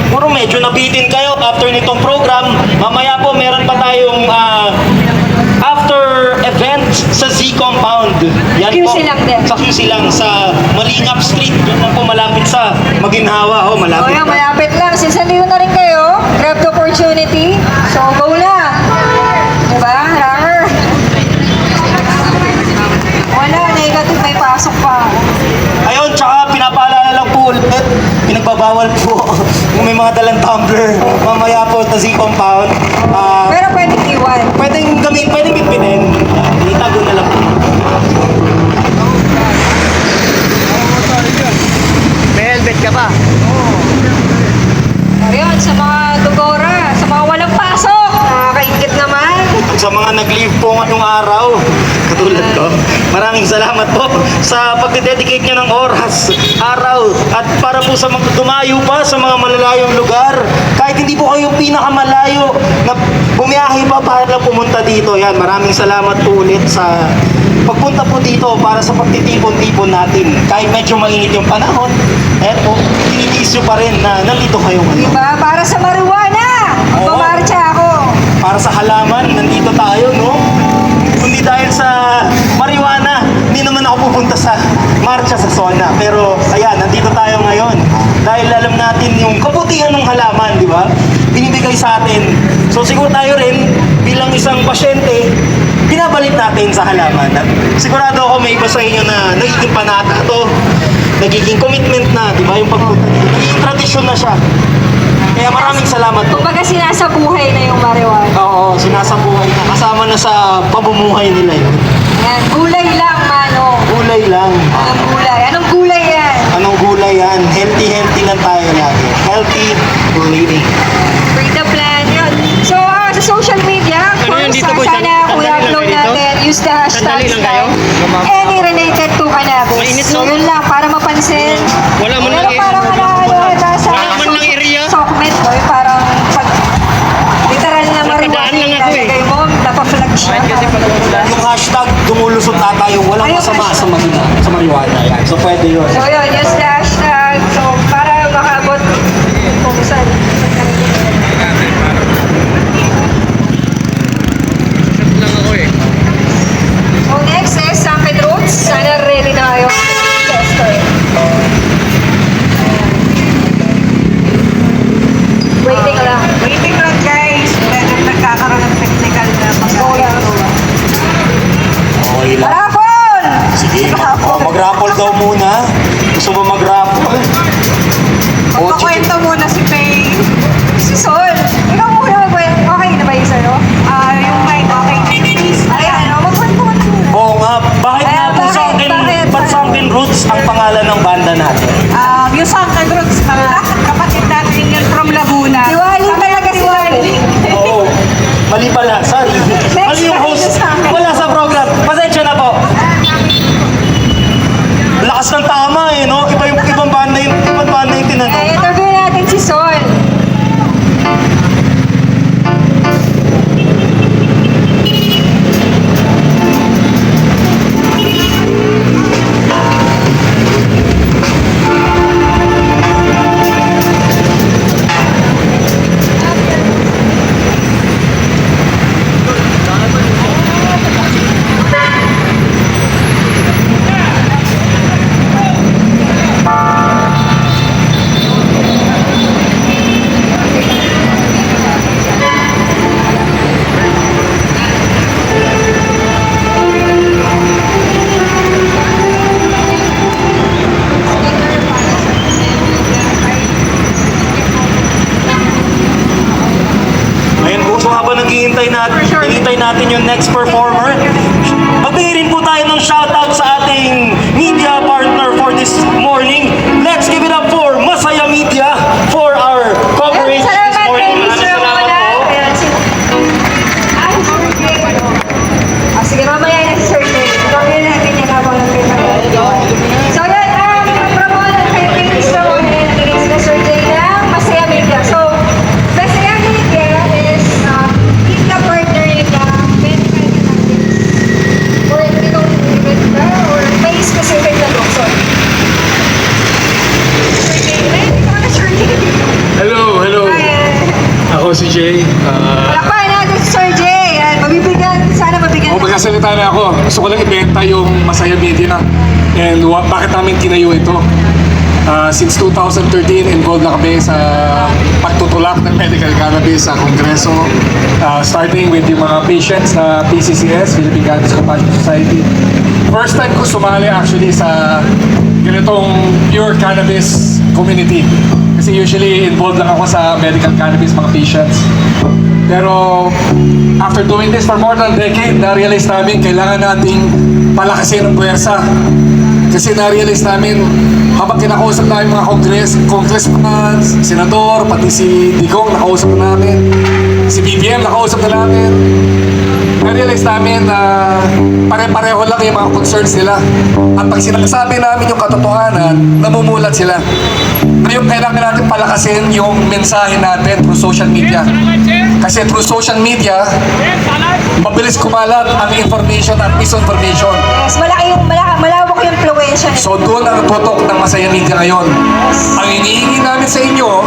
puro medyo nabitin kayo after nitong program. Mamaya po meron pa tayong after event sa Z Compound. Yan QC po. lang din. Sa QC lang, sa Malingap Street. Doon lang po malapit sa Maginhawa. O Malapit yan, na. malapit lang. Since nandito na rin kayo, grab the opportunity. So, go na. Diba? Hanger. Wala, negative, may pasok pa. Ayun, tsaka pinapaalala lang po ulit, pinagbabawal po kung may mga dalang tumbler mamaya po sa Z Compound. Pero pwedeng iwan. Pwedeng bitbitin. Itago na lang po. May helmet ka pa. Ayun, sa mga tugora, sa mga walang pasok, nakakaingit naman. Sa mga nag-leave po ngayong araw, katulad ko, maraming salamat po sa pagdededicate nyo ng oras, araw, at para po sa mga dumayo pa sa mga malalayong lugar, kahit hindi po kayo pinakamalayo na bumiyahe pa para pumunta dito. Yan, maraming salamat po ulit sa pagpunta po dito para sa pagtitipon-tipon natin. Kahit medyo mainit yung panahon, eto, tinitiis nyo pa rin na nandito kayo ngayon. Diba? Para sa marijuana, magmamarcha ako. Para sa halaman, nandito tayo, no? Kundi dahil sa marijuana, hindi naman ako pupunta sa marcha sa SONA. Pero, ayan, nandito tayo ngayon. Dahil alam natin yung kabutihan ng halaman, di ba? Binibigay sa atin. So, siguro tayo rin, bilang isang pasyente, binabalik natin sa halaman. At sigurado ako may iba sa inyo na nagiging panata to. Nagiging commitment na, di ba? Yung pagpunta dito. Nagiging tradisyon na siya. Kaya maraming salamat po. Kumbaga sinasabuhay na yung marijuana. Oo, sinasabuhay na. Kasama na sa pamumuhay nila yun. Yan, gulay lang, mano. Gulay lang. Anong gulay? Anong gulay yan? Anong gulay yan? Healthy lang tayo lagi. Healthy living. Free the plan, yun. So, sa social media, of Ano yun course, dito, boy? sana Sandali kung lang upload kayo dito? natin, use the hashtag Sandali lang kayo? any related to cannabis. Mainit, So, no? yun lang, para mapansin. Wala man lang Pero parang sa Wala man lang area. Sokmed, no? Parang pag literal na marijuana Napadaan lang yung ako eh. nalagay mo, napaflag siya. Yung hashtag dumulusot na tayo, walang Ayun, masama hashtag. sa marijuana. Yan. So pwede yun. So, yun, use the hashtag. So, para makaabot kung saan. Shot lang ako eh. So, next is Sunken Roots. Sana ready na kayo. Tester. Waiting lang. Waiting lang guys. Medyo nagkakaroon ng technical na pag-uwi. Okay lang. Raffle! Sige, mag-raffle daw muna. Gusto mo mag-raffle? O, Magpakwento muna si Faye. Si Sol. Ikaw muna magkwento. Okay na ba yung sa'yo? Yung mic, okay. Ayan, magkwento ka na. Oo nga, bakit nga po Bakit? ba't Sunken Roots ang pangalan ng banda natin? Yung Sunken Roots, mga kapatid natin yun from Laguna. Diwali talaga si Diwali. Oo. Mali pala, sorry. Mali yung host. Wala sa program. Pasensya na po. Lakas ng tama eh, no? Ibang banda yung tinanong. Interview natin si Sol. Ayan po, so habang naghihintay natin yung next performer, magbigay rin po tayo ng shoutout sa ating media partner for this morning. Let's give it up for Masaya Media for our coverage this Salamat kay morning. Mr. Salamat Mona. po. Ayan, sige, mamaya na si Sir Jay. Gawin natin yan habang nag-paper. So, yun, promote kay Mr. Mona and kay Sir Jay ng Masaya Media. So, Masaya Media is media partner nila medical cannabis. Or ito, sekretary ako. Gusto ko lang ibenta yung Masaya Media and bakit namin tinayo ito. Since 2013, involved na kami sa pagtutulak ng medical cannabis sa Kongreso. Starting with yung mga patients na PCCS, Philippine Cannabis Compassion Society. First time ko sumali actually sa ganitong pure cannabis community. Kasi usually involved lang ako sa medical cannabis, mga patients. Pero after doing this for more than a decade, na-realize namin kailangan nating palakasin ang puwersa. Kasi na-realize namin, habang kinakausap namin mga congressman, senador, pati si Digong nakausap na namin, si BBM nakausap na namin, na-realize namin na pare-pareho lang yung mga concerns nila. At pag sinasabi namin yung katotohanan, namumulat sila. Ngayon kailangan natin palakasin yung mensahe natin through social media. Kasi through social media, mabilis kumalat ang information at misinformation. Yes, malawak yung influensya. So doon ang tutok ng Masaya Media ngayon. Ang hinihingi namin sa inyo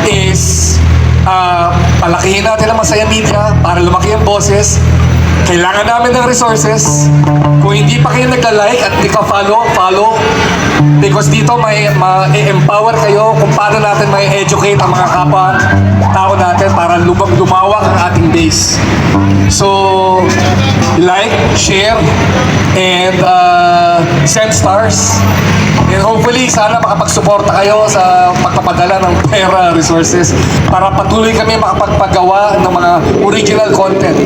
is palakihin natin ang Masaya Media para lumaki ang boses. Kailangan namin ng resources. Kung hindi pa kayo nagla-like at di ka follow. Because dito may ma-empower kayo kung paano natin may educate ang mga kapwa tao natin para lumawak ang ating base. So, like, share, and send stars. And hopefully, sana makapagsuporta kayo sa pagpapadala ng pera resources para patuloy kami makapagpagawa ng mga original content.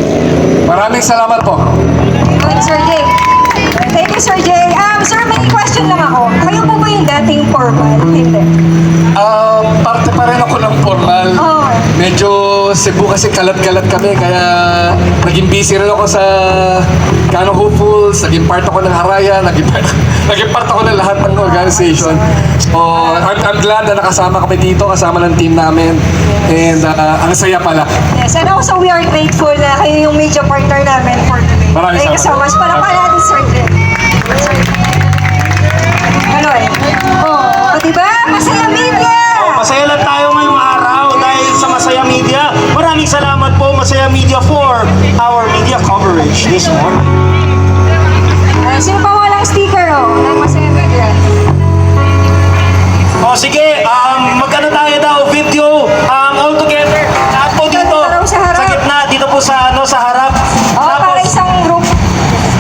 Maraming salamat po. Good, Sir Jay. Thank you, Sir Jay. Sir, may question lang ako. Kayo po ba yung dating formal? Hindi. Parte pa rin ako ng formal. Oo. Medyo Cebu kasi kalat-kalat kami, kaya naging busy rin ako sa Kano Hopefuls, naging part ako ng Haraya, naging part ako ng lahat ng organization. So, I'm glad na nakasama kami dito, kasama ng team namin. And ang saya pala. Yes, and also we are grateful na kayo yung media partner namin for today. Maraming Thank you so much. Para natin, Sir Jay. Ano eh? Oh, diba? Masaya Media! Masaya lang tayo ngayong araw dahil sa Masaya Media. Maraming salamat po Masaya Media for our media coverage this morning. Sino pa walang sticker ng Masaya Media? O sige, magkano tayo daw video all together. Lahat po dito Sa harap. sa gitna, dito po sa harap. Para isang group.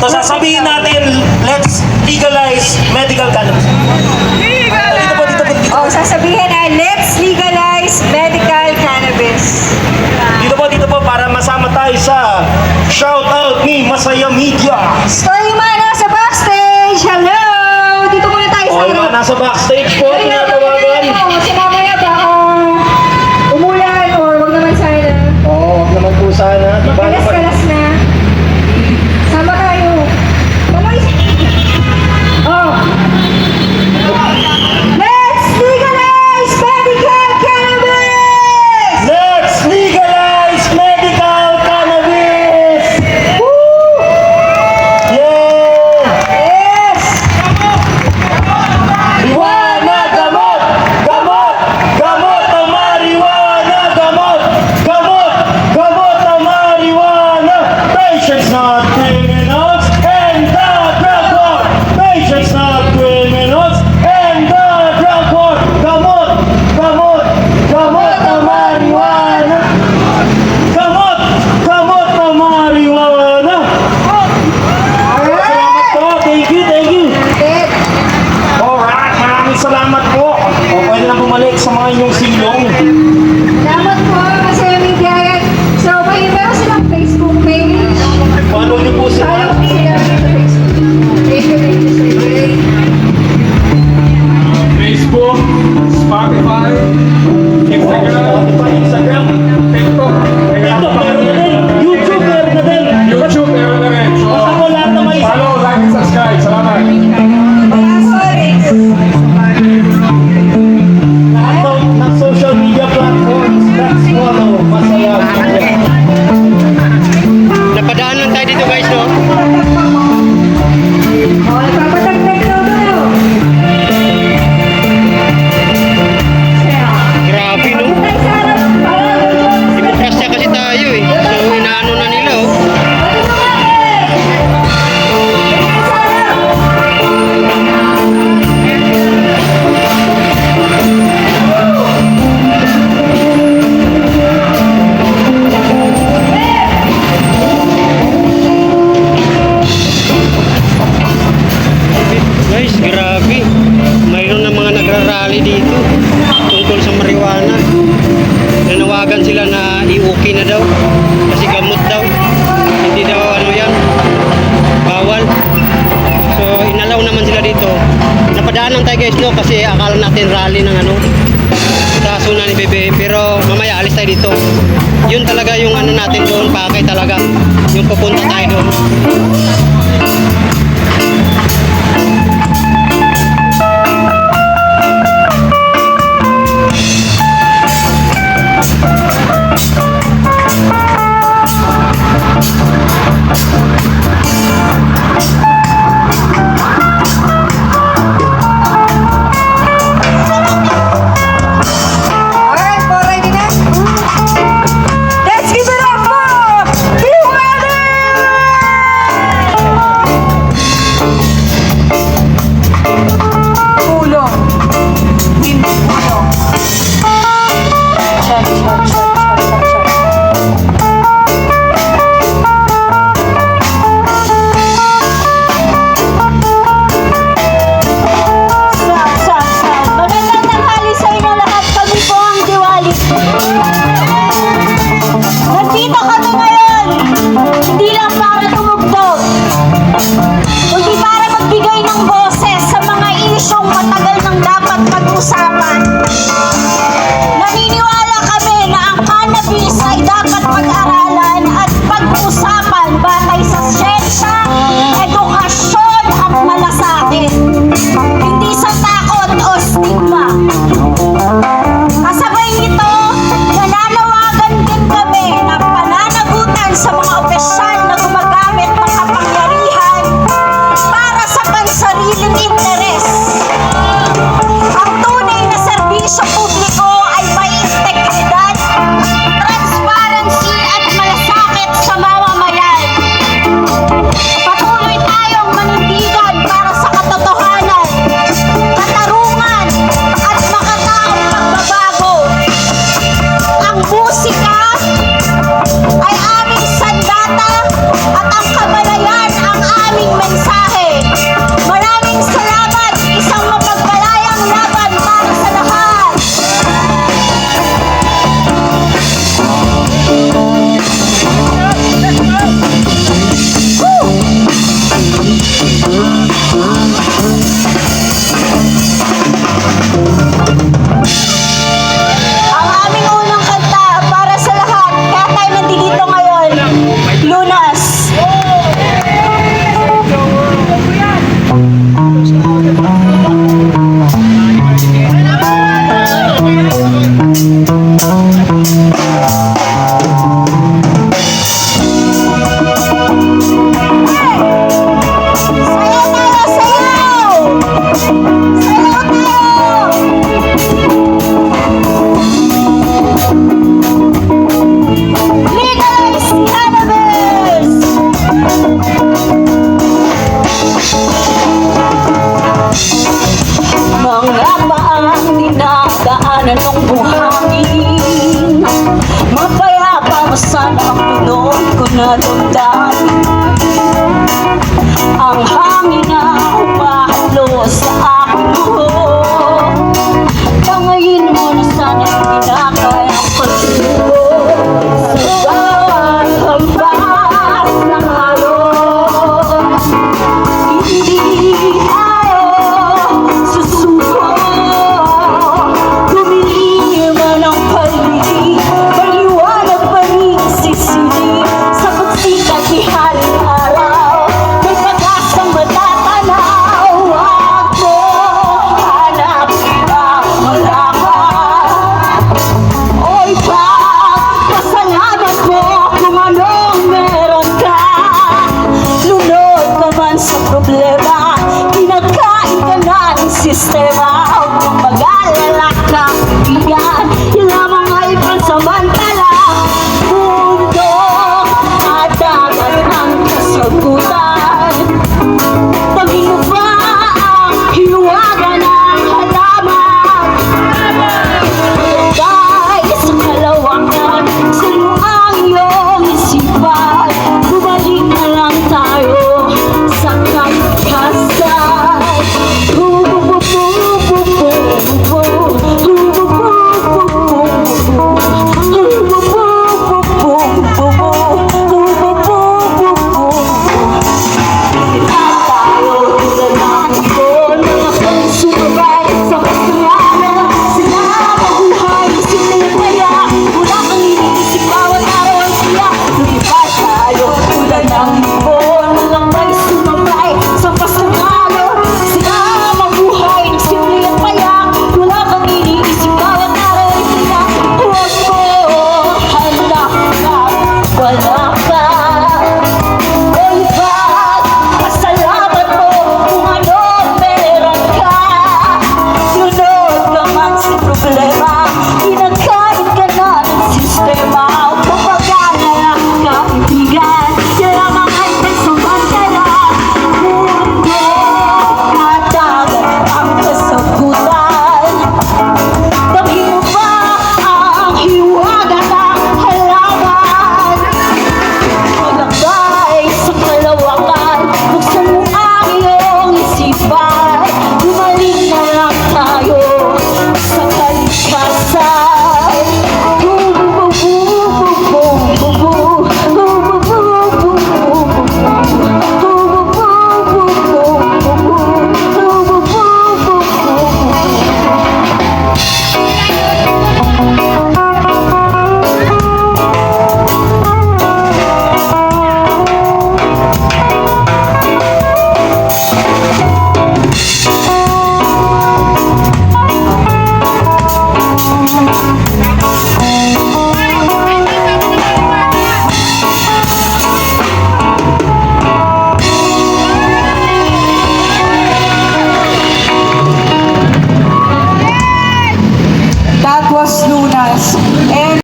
So sasabihin natin, let's legalize medical cannabis. Dito po. Sasabihin na, let's legalize medical cannabis. Dito po para masama tayo sa shout out ni Masaya Media. Story man nasa backstage. Hello! Dito muna tayo sa O yung mga nasa backstage po, tinatawagan. Sinamaya ba umulan or wag naman sana. Oo, wag naman po sana. Diba naman? Kalas-kalas na. Sama tayo. Tuloy. Oh. Let's legalize medical cannabis! Let's legalize medical cannabis! Woo! Yeah! Yes! Marijuana, gamot! Gamot! Gamot ang marijuana! Gamot! Gamot! Gamot ang marijuana! Patients not criminals and the drug war! Patients not criminals and the drug war! Gamot! Gamot! Gamot ang marijuana! Gamot! Gamot ang marijuana! Salamat po! Thank you! Ted. Alright, maraming salamat po. O, pwede na bumalik sa mga inyong silong. Salamat po, Masaya Media. So, meron silang Facebook page. Follow niyo po Follow sila. po sila sa Facebook. Thank you, Sir Jay. Facebook, Spotify, Instagram. TikTok, TikTok, meron na din. YouTube, meron na din. YouTube, meron na rin. So, Basta mo lahat na may follow, like, and subscribe. Salamat. Kaya, sorry. lahat ng social media okay na daw. Kasi gamot daw. Hindi daw ano yan, bawal. So inalaw naman sila dito. Napadaanan tayo guys no, kasi akala natin rally ng ano, sa Suna ni Bebe. Pero mamaya alis tayo dito. Yun talaga yung ano natin doon, Pakay talaga. Yung pupunta tayo doon. Alright, po, ready na? Let's give it up for Be Ready! Tulong. Hindi tulong. Check, check, check, check, check. Magandang tanghali sa inyo lahat. Kami po ang Diwali. Nandito kami ngayon, hindi lang para tumugtog, kundi para magbigay ng boses sa mga isyong matagal nang dapat pag-usapan. Naniniwala kami na ang cannabis ay dapat pag-aralan at pag-usapan batay sa siyensya, edukasyon at malasakit. Hindi sa takot o stigma. Kasabay nito, nananawagan din kami na pananagutan sa mga opisyal na gumagamit ng kapangyarihan para sa pansariling interes. Ang tunay na serbisyo publiko ay may integridad, transparency at malasakit sa mamamayan. Patuloy tayong manindigan para sa katotohanan, katarungan at makataong pagbabago. Ang musika ay aming sandata at ang kamalayan ang aming mensahe. Maraming salamat, isang mapagpalayang laban para sa lahat. Ang aming unang kanta para sa lahat, kaya tayo nandito ngayon, Lunas. Sayaw tayo, sayaw! Sayaw tayo! Legalize cannabis! Mga paang dinadaanan ng buhangin, mapayapa sana ang tunog ko na damdamin. Ang hangin na umahalo sa aking buhok, tangayin mo na sana ang